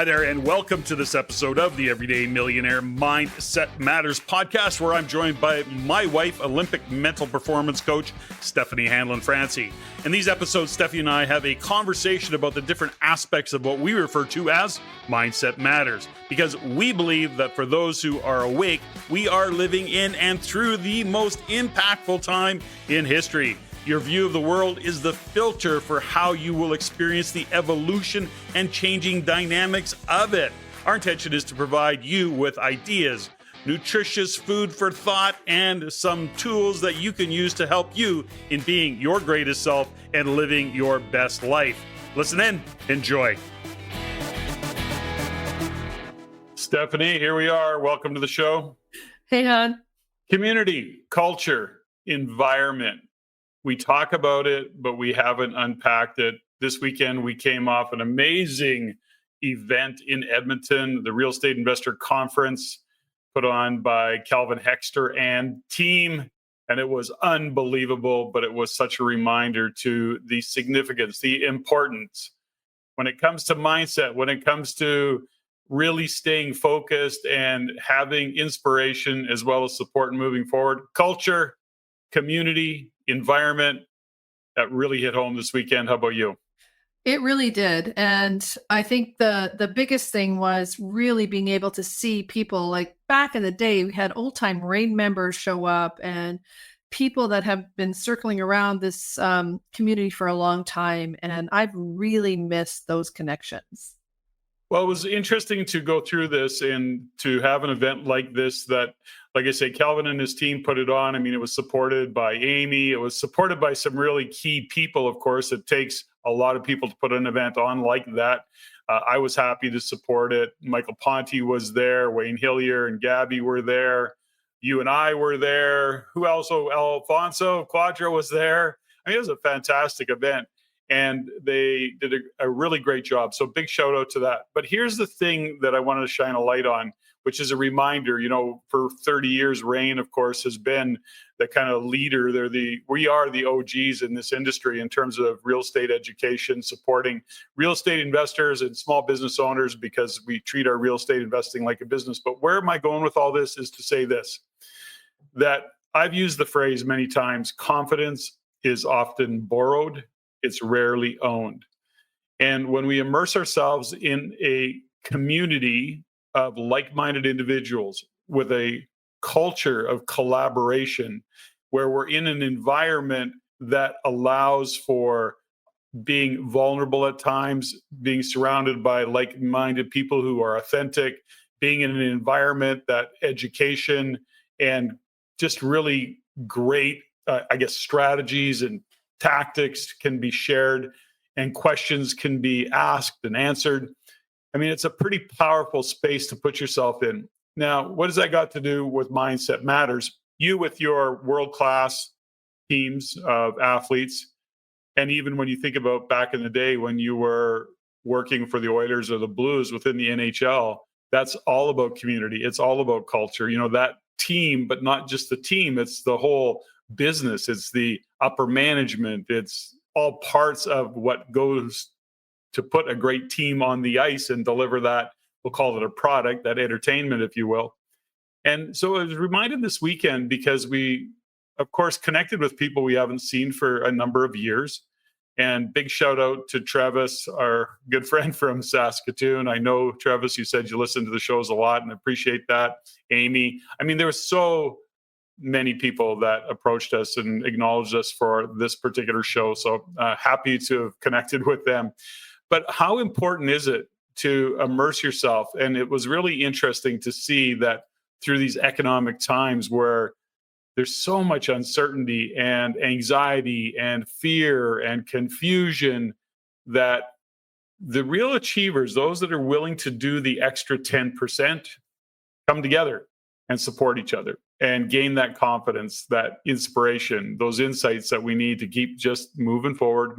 Hi there, and welcome to this episode of the Everyday Millionaire Mindset Matters podcast, where I'm joined by my wife, Olympic mental performance coach, Steffany-Hanlen Francey. In these episodes, Steffi and I have a conversation about the different aspects of what we refer to as Mindset Matters, because we believe that for those who are awake, we are living in and through the most impactful time in history. Your view of the world is the filter for how you will experience the evolution and changing dynamics of it. Our intention is to provide you with ideas, nutritious food for thought, and some tools that you can use to help you in being your greatest self and living your best life. Listen in, enjoy. Steffany, here we are. Welcome to the show. Hey, hon. Community, culture, environment. We talk about it, but we haven't unpacked it. This weekend, we came off an amazing event in Edmonton, the Real Estate Investor Conference put on by Calvin Hexter and team. And it was unbelievable, but it was such a reminder to the significance, the importance when it comes to mindset, when it comes to really staying focused and having inspiration as well as support and moving forward. Culture, community, environment, that really hit home this weekend. How about you? It really did. And I think the biggest thing was really being able to see people like back in the day, we had old time REIN members show up and people that have been circling around this community for a long time. And I've really missed those connections. Well, it was interesting to go through this and to have an event like this that, like I say, Calvin and his team put it on. I mean, it was supported by Amy. It was supported by some really key people, of course. It takes a lot of people to put an event on like that. I was happy to support it. Michael Ponte was there. Wayne Hillier and Gabby were there. You and I were there. Who else? Oh, Alfonso Quadra was there. I mean, it was a fantastic event. And they did a really great job. So big shout out to that. But here's the thing that I wanted to shine a light on, which is a reminder, you know, for 30 years, REIN, of course, has been the kind of leader. We are the OGs in this industry in terms of real estate education, supporting real estate investors and small business owners because we treat our real estate investing like a business. But where am I going with all this is to say this, that I've used the phrase many times, confidence is often borrowed. It's rarely owned. And when we immerse ourselves in a community of like-minded individuals with a culture of collaboration, where we're in an environment that allows for being vulnerable at times, being surrounded by like-minded people who are authentic, being in an environment that education and just really great, strategies and tactics can be shared and questions can be asked and answered. I mean, it's a pretty powerful space to put yourself in. Now, what does that got to do with Mindset Matters? You with your world-class teams of athletes, and even when you think about back in the day when you were working for the Oilers or the Blues within the NHL, that's all about community. It's all about culture. You know, that team, but not just the team, it's the whole business, it's the upper management, it's all parts of what goes to put a great team on the ice and deliver that, we'll call it a product, that entertainment, if you will. And so I was reminded this weekend because we, of course, connected with people we haven't seen for a number of years. And big shout out to Travis, our good friend from Saskatoon. I know, Travis, you said you listen to the shows a lot and appreciate that. Amy, I mean, there was so many people that approached us and acknowledged us for this particular show. So happy to have connected with them. But how important is it to immerse yourself? And it was really interesting to see that through these economic times where there's so much uncertainty and anxiety and fear and confusion, that the real achievers, those that are willing to do the extra 10%, come together and support each other and gain that confidence, that inspiration, those insights that we need to keep just moving forward.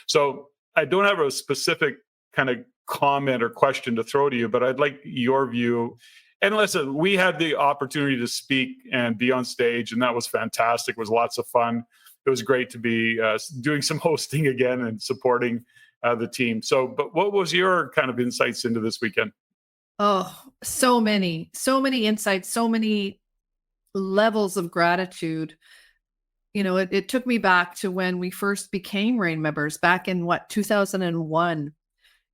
So I don't have a specific kind of comment or question to throw to you, but I'd like your view. And listen, we had the opportunity to speak and be on stage, and that was fantastic. It was lots of fun. It was great to be doing some hosting again and supporting the team. So, but what was your kind of insights into this weekend? Oh, so many insights, so many levels of gratitude. It took me back to when we first became REIN members back in 2001.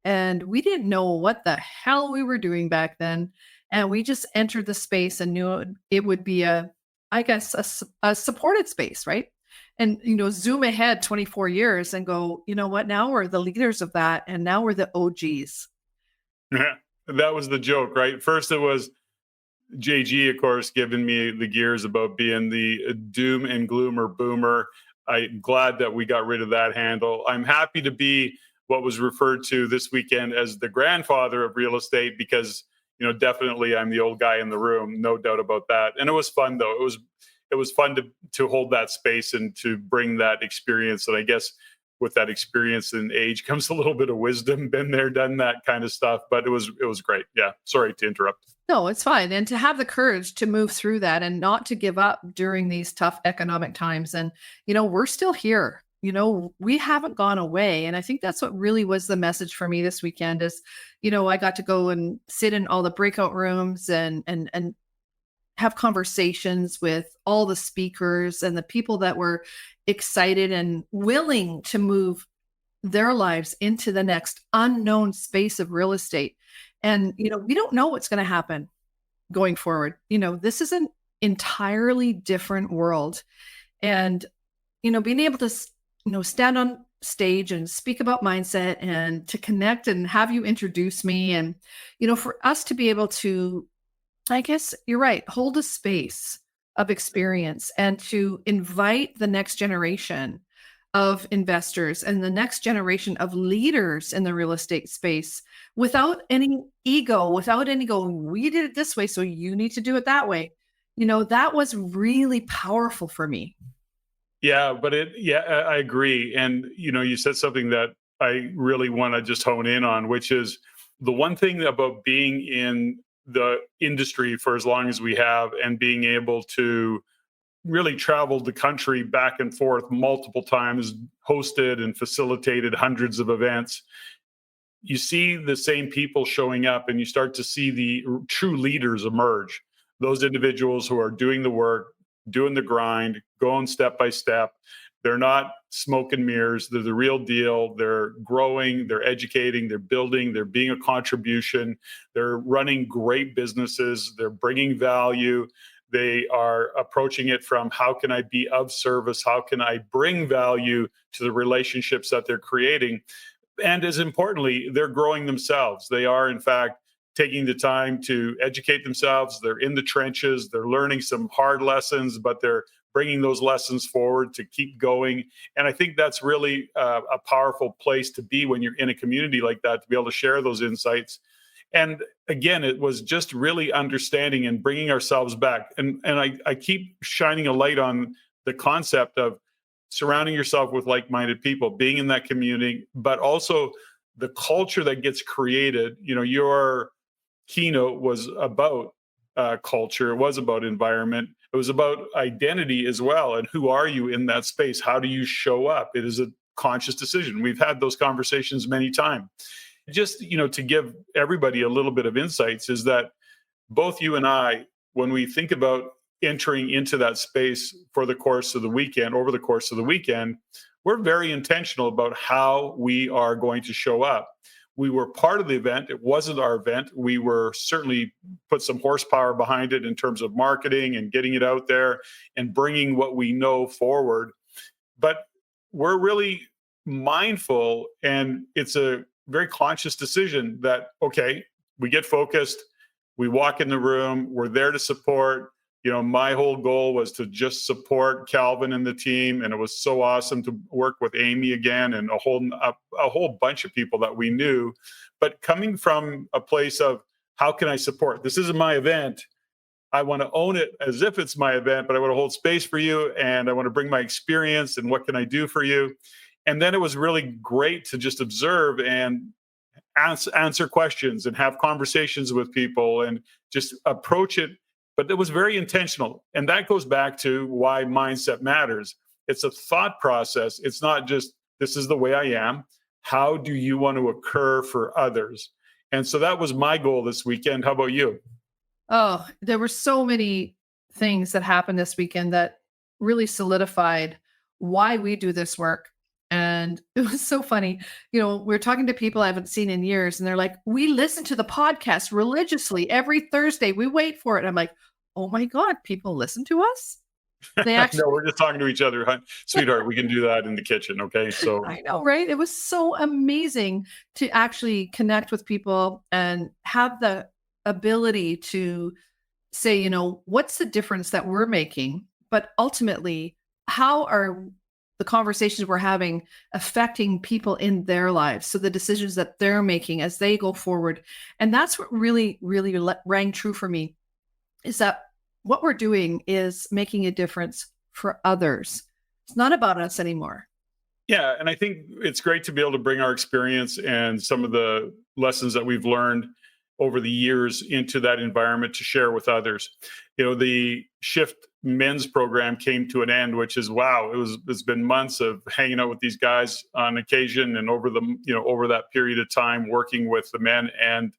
And we didn't know what the hell we were doing back then. And we just entered the space and knew it would be a supported space, right? And, zoom ahead 24 years and go, you know what? Now we're the leaders of that. And now we're the OGs. Yeah, that was the joke, right? First, it was JG, of course, giving me the gears about being the doom and gloomer boomer. I'm glad that we got rid of that handle. I'm happy to be what was referred to this weekend as the grandfather of real estate because, definitely I'm the old guy in the room, no doubt about that. And it was fun, though. It was fun to hold that space and to bring that experience. And I guess with that experience and age comes a little bit of wisdom, been there, done that kind of stuff. But it was great. Yeah. Sorry to interrupt. No, it's fine. And to have the courage to move through that and not to give up during these tough economic times. And, we're still here. We haven't gone away. And I think that's what really was the message for me this weekend is, I got to go and sit in all the breakout rooms and have conversations with all the speakers and the people that were excited and willing to move their lives into the next unknown space of real estate. And, we don't know what's going to happen going forward. This is an entirely different world. And, being able to, stand on stage and speak about mindset and to connect and have you introduce me and, for us to be able to, I guess you're right, hold a space of experience and to invite the next generation of investors and the next generation of leaders in the real estate space without any ego, without any going, we did it this way, so you need to do it that way. That was really powerful for me. Yeah, but I agree. And, you said something that I really want to just hone in on, which is the one thing about being in the industry for as long as we have and being able to really traveled the country back and forth multiple times, hosted and facilitated hundreds of events. You see the same people showing up and you start to see the true leaders emerge. Those individuals who are doing the work, doing the grind, going step by step. They're not smoke and mirrors. They're the real deal. They're growing, they're educating, they're building, they're being a contribution. They're running great businesses. They're bringing value. They are approaching it from how can I be of service? How can I bring value to the relationships that they're creating? And as importantly, they're growing themselves. They are, in fact, taking the time to educate themselves. They're in the trenches. They're learning some hard lessons, but they're bringing those lessons forward to keep going. And I think that's really a powerful place to be when you're in a community like that, to be able to share those insights. And again, it was just really understanding and bringing ourselves back. And I keep shining a light on the concept of surrounding yourself with like-minded people, being in that community, but also the culture that gets created. Your keynote was about culture. It was about environment. It was about identity as well. And who are you in that space? How do you show up? It is a conscious decision. We've had those conversations many times. Just, to give everybody a little bit of insights is that both you and I, when we think about entering into that space over the course of the weekend, we're very intentional about how we are going to show up. We were part of the event. It wasn't our event. We were certainly put some horsepower behind it in terms of marketing and getting it out there and bringing what we know forward. But we're really mindful, and it's a very conscious decision that, okay, we get focused, we walk in the room, we're there to support. My whole goal was to just support Calvin and the team, and it was so awesome to work with Amy again and a whole bunch of people that we knew. But coming from a place of how can I support? This isn't my event. I want to own it as if it's my event, but I want to hold space for you, and I want to bring my experience and what can I do for you? And then it was really great to just observe and answer questions and have conversations with people and just approach it. But it was very intentional. And that goes back to why mindset matters. It's a thought process. It's not just, this is the way I am. how do you want to occur for others? And so that was my goal this weekend. How about you? Oh, there were so many things that happened this weekend that really solidified why we do this work. And it was so funny. We're talking to people I haven't seen in years, and they're like, we listen to the podcast religiously every Thursday. We wait for it. And I'm like, oh my God, people listen to us? They No, actually, we're just talking to each other, huh? Sweetheart. We can do that in the kitchen. Okay. So I know, right? It was so amazing to actually connect with people and have the ability to say, what's the difference that we're making? But ultimately, how are the conversations we're having affecting people in their lives? So the decisions that they're making as they go forward. And that's what really, really rang true for me, is that what we're doing is making a difference for others. It's not about us anymore. yeah, and I think it's great to be able to bring our experience and some of the lessons that we've learned over the years into that environment to share with others. The Shift Men's program came to an end, which is wow. It's been months of hanging out with these guys on occasion, and over that period of time working with the men, and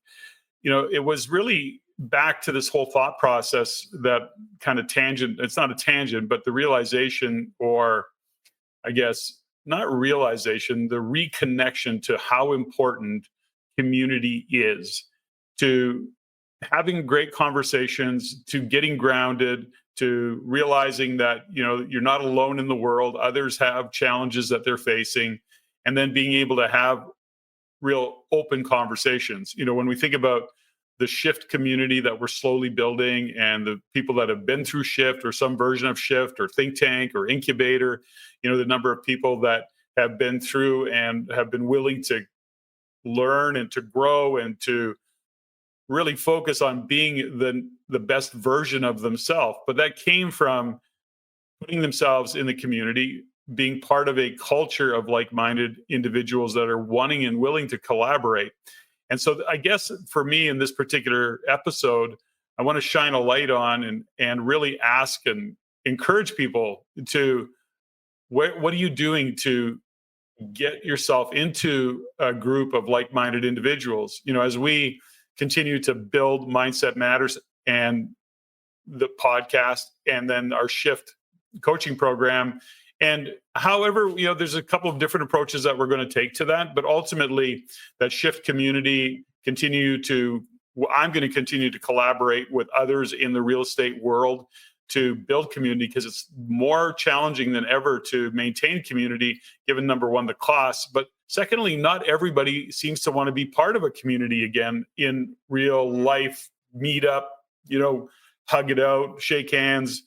it was really back to this whole thought process, that kind of tangent. It's not a tangent, but the realization, or I guess not realization, the reconnection to how important community is, to having great conversations, to getting grounded, to realizing that you're not alone in the world. Others have challenges that they're facing, and then being able to have real open conversations. When we think about the Shift community that we're slowly building, and the people that have been through Shift or some version of Shift or think tank or incubator, the number of people that have been through and have been willing to learn and to grow and to really focus on being the best version of themselves. But that came from putting themselves in the community, being part of a culture of like-minded individuals that are wanting and willing to collaborate. And so I guess for me in this particular episode, I want to shine a light on and really ask and encourage people to, what are you doing to get yourself into a group of like-minded individuals? As we continue to build Mindset Matters and the podcast, and then our Shift coaching program. And however, there's a couple of different approaches that we're going to take to that, but ultimately that Shift community I'm going to continue to collaborate with others in the real estate world to build community, because it's more challenging than ever to maintain community, given number one, the costs, but secondly, not everybody seems to want to be part of a community again in real life, meet up, hug it out, shake hands.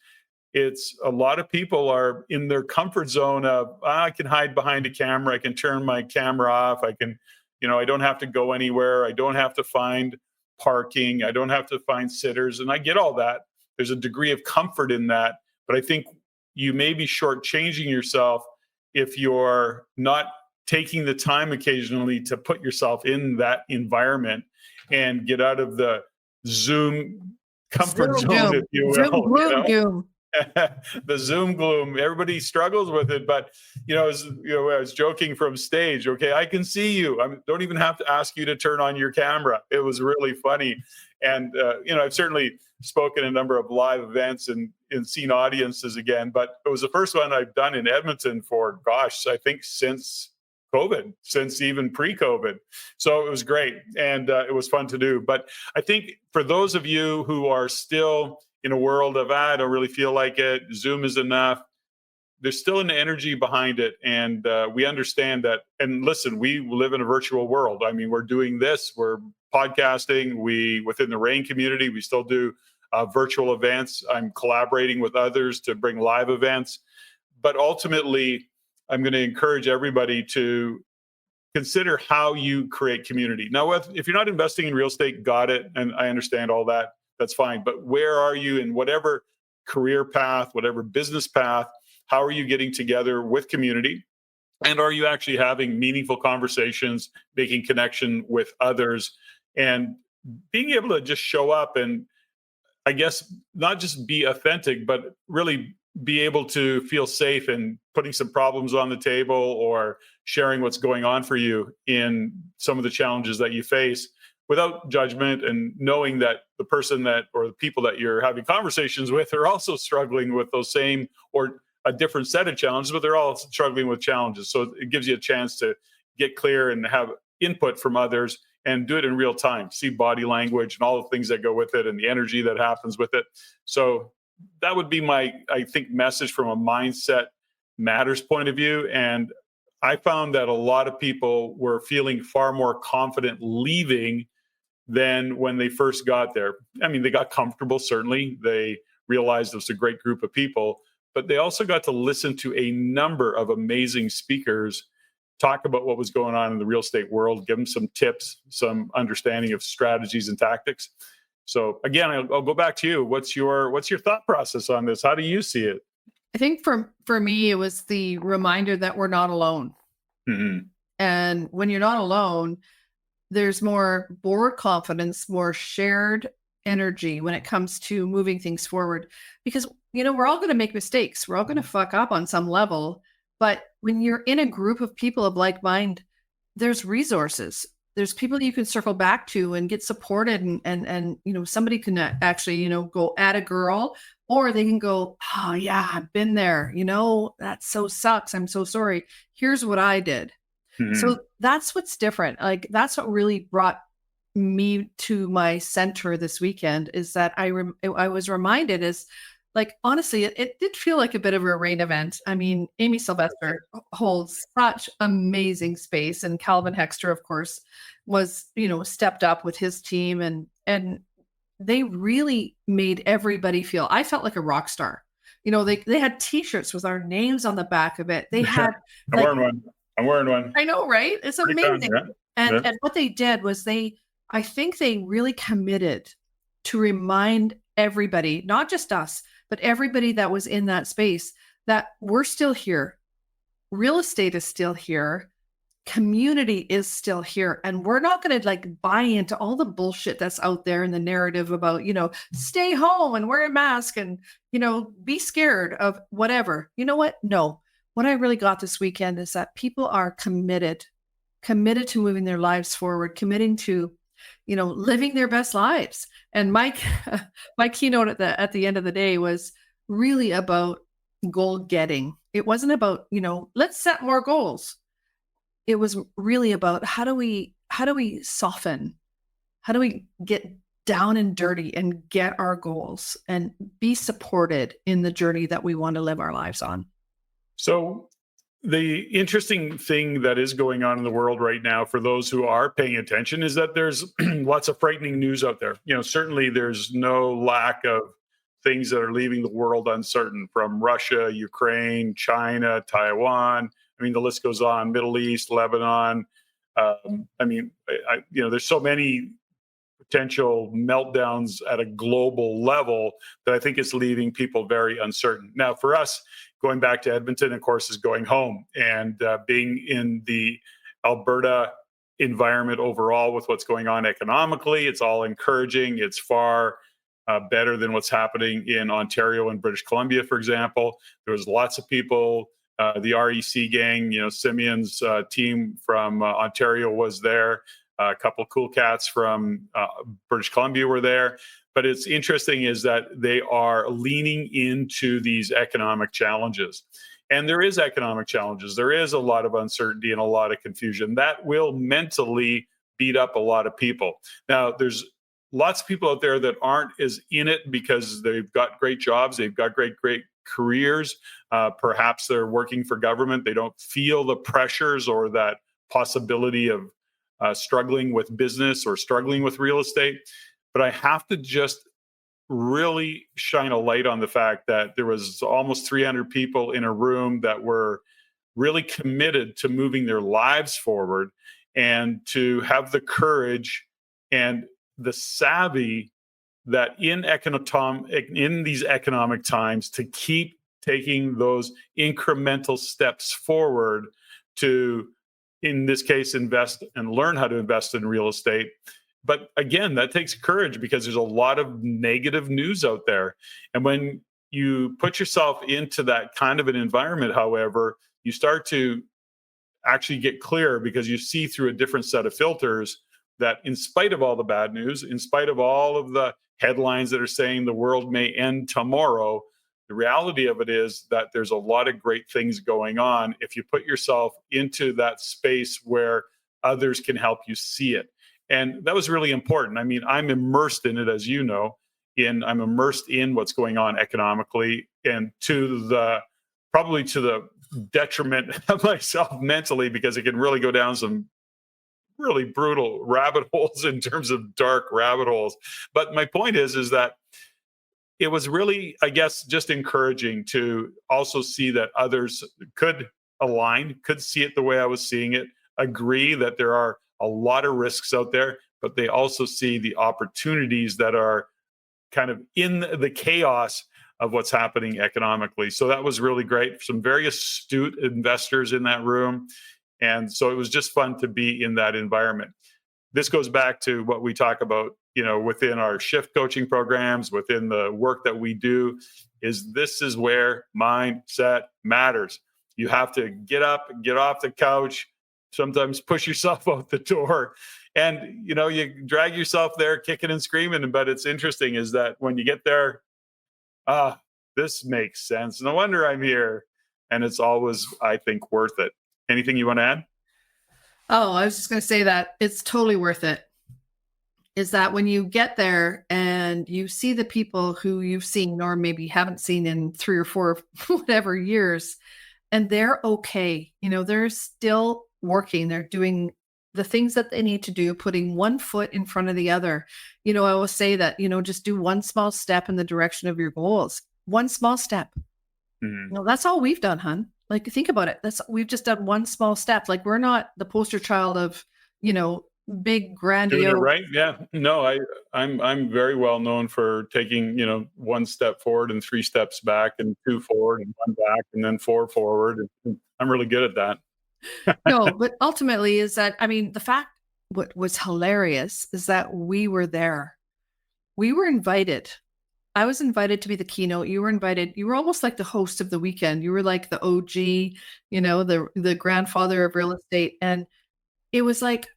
It's a lot of people are in their comfort zone of, I can hide behind a camera. I can turn my camera off. I can, I don't have to go anywhere. I don't have to find parking. I don't have to find sitters. And I get all that. There's a degree of comfort in that. But I think you may be shortchanging yourself if you're not taking the time occasionally to put yourself in that environment and get out of the Zoom comfort zone, if you will. Zoom gloom doom. The Zoom gloom. Everybody struggles with it, but I was joking from stage. Okay, I can see you. I don't even have to ask you to turn on your camera. It was really funny, and I've certainly spoken a number of live events and seen audiences again, but it was the first one I've done in Edmonton for, I think since COVID, since even pre-COVID. So it was great, and it was fun to do. But I think for those of you who are still in a world of, I don't really feel like it, Zoom is enough, there's still an energy behind it. And we understand that. And listen, we live in a virtual world. I mean, we're doing this, we're podcasting, within the REIN community, we still do virtual events. I'm collaborating with others to bring live events. But ultimately, I'm going to encourage everybody to consider how you create community. Now, if you're not investing in real estate, got it. And I understand all that. That's fine. But where are you in whatever career path, whatever business path? How are you getting together with community? And are you actually having meaningful conversations, making connection with others, and being able to just show up and, I guess, not just be authentic, but really be able to feel safe in putting some problems on the table or sharing what's going on for you in some of the challenges that you face without judgment, and knowing that the person that, or the people that you're having conversations with, are also struggling with those same or a different set of challenges, but they're all struggling with challenges. So it gives you a chance to get clear and have input from others and do it in real time, see body language and all the things that go with it and the energy that happens with it. So that would be my, I think, message from a mindset matters point of view. And I found that a lot of people were feeling far more confident leaving than when they first got there. I mean, they got comfortable, certainly. They realized it was a great group of people, but they also got to listen to a number of amazing speakers talk about what was going on in the real estate world, give them some tips, some understanding of strategies and tactics. So again, I'll go back to you. What's your thought process on this? How do you see it? I think for me, it was the reminder that we're not alone. Mm-hmm. And when you're not alone, there's more confidence, more shared energy when it comes to moving things forward. Because, we're all going to make mistakes. We're all going to fuck up on some level. But when you're in a group of people of like mind, there's resources. There's people you can circle back to and get supported, and somebody can actually, go at a girl, or they can go, oh yeah, I've been there. That so sucks. I'm so sorry. Here's what I did. Mm-hmm. So that's what's different. Like, that's what really brought me to my center this weekend, is that I was reminded, is like, honestly, it did feel like a bit of a rain event. I mean, Amy Sylvester holds such amazing space, and Calvin Hexter, of course, was, stepped up with his team, and they really made everybody feel, I felt like a rock star. They had T-shirts with our names on the back of it. They had, I'm wearing one. I know, right? It's Pretty amazing. fun, yeah. And what they did was I think they really committed to remind everybody, not just us, but everybody that was in that space, that we're still here. Real estate is still here. Community is still here. And we're not going to buy into all the bullshit that's out there in the narrative about, stay home and wear a mask and, be scared of whatever. You know what? No. What I really got this weekend is that people are committed to moving their lives forward, committing to, living their best lives. And my keynote at the end of the day was really about goal getting. It wasn't about, let's set more goals. It was really about how do we soften? How do we get down and dirty and get our goals and be supported in the journey that we want to live our lives on? So the interesting thing that is going on in the world right now, for those who are paying attention, is that there's lots of frightening news out there. Certainly there's no lack of things that are leaving the world uncertain, from Russia, Ukraine, China, Taiwan. I mean, the list goes on. Middle East, Lebanon. There's so many potential meltdowns at a global level that I think is leaving people very uncertain. Now, for us, going back to Edmonton, of course, is going home, and being in the Alberta environment overall with what's going on economically, it's all encouraging. It's far better than what's happening in Ontario and British Columbia, for example. There was lots of people. The REC gang, Simeon's team from Ontario was there. A couple of cool cats from British Columbia were there. But it's interesting is that they are leaning into these economic challenges. And there is economic challenges. There is a lot of uncertainty and a lot of confusion. That will mentally beat up a lot of people. Now, there's lots of people out there that aren't as in it because they've got great jobs. They've got great careers. Perhaps they're working for government. They don't feel the pressures or that possibility of struggling with business or struggling with real estate. But I have to just really shine a light on the fact that there was almost 300 people in a room that were really committed to moving their lives forward, and to have the courage and the savvy that in these economic times, to keep taking those incremental steps forward to, in this case, invest and learn how to invest in real estate. But again, that takes courage, because there's a lot of negative news out there. And when you put yourself into that kind of an environment, however, you start to actually get clear because you see through a different set of filters that in spite of all the bad news, in spite of all of the headlines that are saying the world may end tomorrow, the reality of it is that there's a lot of great things going on if you put yourself into that space where others can help you see it. And that was really important. I mean, I'm immersed in it, as you know, I'm immersed in what's going on economically, and probably to the detriment of myself mentally, because it can really go down some really brutal rabbit holes in terms of dark rabbit holes. But my point is that it was really, I guess, just encouraging to also see that others could align, could see it the way I was seeing it, agree that there are a lot of risks out there, but they also see the opportunities that are kind of in the chaos of what's happening economically. So that was really great. Some very astute investors in that room. And so it was just fun to be in that environment. This goes back to what we talk about, within our shift coaching programs, within the work that we do, this is where mindset matters. You have to get up, get off the couch, sometimes push yourself out the door. And, you drag yourself there kicking and screaming. But it's interesting is that when you get there, this makes sense. No wonder I'm here. And it's always, I think, worth it. Anything you want to add? Oh, I was just going to say that it's totally worth it. Is that when you get there and you see the people who you've seen or maybe haven't seen in 3 or 4 whatever years, and they're okay. They're still working. They're doing the things that they need to do, putting one foot in front of the other. I always say that, just do one small step in the direction of your goals. One small step. Mm-hmm. That's all we've done, hon. Like, think about it. We've just done one small step. Like, we're not the poster child of, big grandiose. Doing it right? Yeah. No, I'm very well known for taking, 1 step forward and 3 steps back and 2 forward and 1 back and then 4 forward. I'm really good at that. No, but ultimately is that, the fact, what was hilarious is that we were there. We were invited. I was invited to be the keynote. You were invited. You were almost like the host of the weekend. You were like the OG, the grandfather of real estate. And it was like,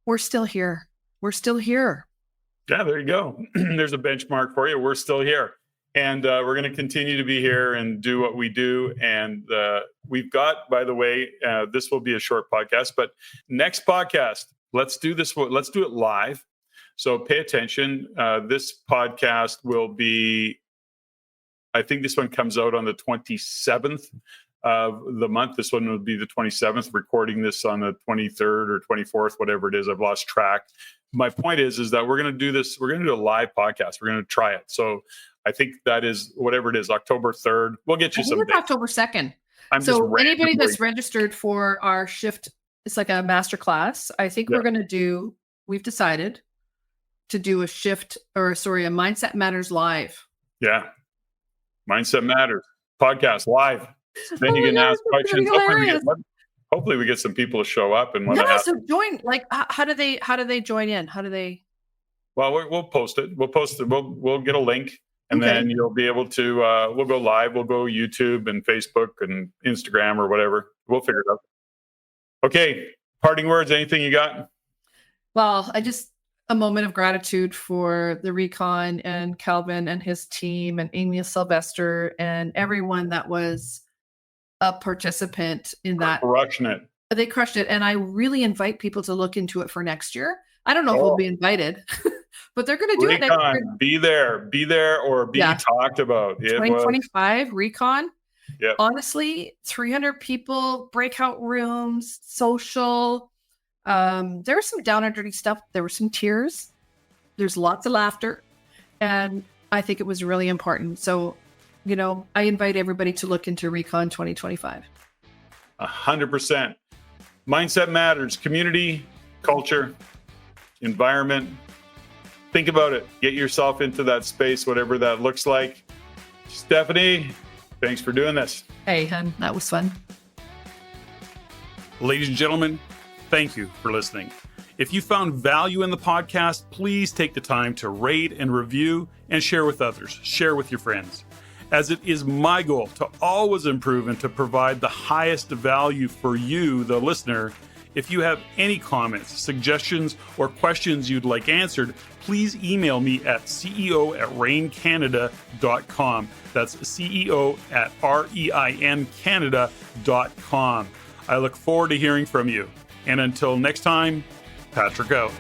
we're still here. We're still here. Yeah, there you go. There's a benchmark for you. We're still here. And we're going to continue to be here and do what we do. And we've got, by the way, this will be a short podcast, but next podcast, let's do this. Let's do it live. So pay attention. This podcast will be, I think this one comes out on the 27th of the month. This one will be the 27th, recording this on the 23rd or 24th, whatever it is. I've lost track. My point is that we're going to do this. We're going to do a live podcast. We're going to try it. So I think that is whatever it is, October 3rd. We'll get you some dates. October 2nd. So anybody that's registered for our shift, it's like a master class. I think we've decided to do a Mindset Matters live. Yeah. Mindset Matters podcast live. Then you can ask questions. Hopefully we get some people to show up and want to ask. So join. Like, how do they join in? How do they? Well, we'll post it. We'll get a link, and then you'll be able to. We'll go live. We'll go YouTube and Facebook and Instagram or whatever. We'll figure it out. Okay. Parting words. Anything you got? Well, a moment of gratitude for the REIcon and Calvin and his team and Amy Sylvester and everyone that was a participant in that. Crushing it. They crushed it. And I really invite people to look into it for next year. I don't know if we'll be invited, but they're going to do it next year. Be there or be talked about. 2025 REIcon. Yeah. Honestly, 300 people, breakout rooms, social. There was some down and dirty stuff. There were some tears. There's lots of laughter. And I think it was really important. So, I invite everybody to look into REIcon 2025. 100%. Mindset matters. Community, culture, environment. Think about it. Get yourself into that space, whatever that looks like. Steffany, thanks for doing this. Hey, hun, that was fun. Ladies and gentlemen, thank you for listening. If you found value in the podcast, please take the time to rate and review and share with others. Share with your friends. As it is my goal to always improve and to provide the highest value for you, the listener. If you have any comments, suggestions, or questions you'd like answered, please email me at ceo@reincanada.com. That's ceo@reincanada.com. I look forward to hearing from you. And until next time, Patrick out.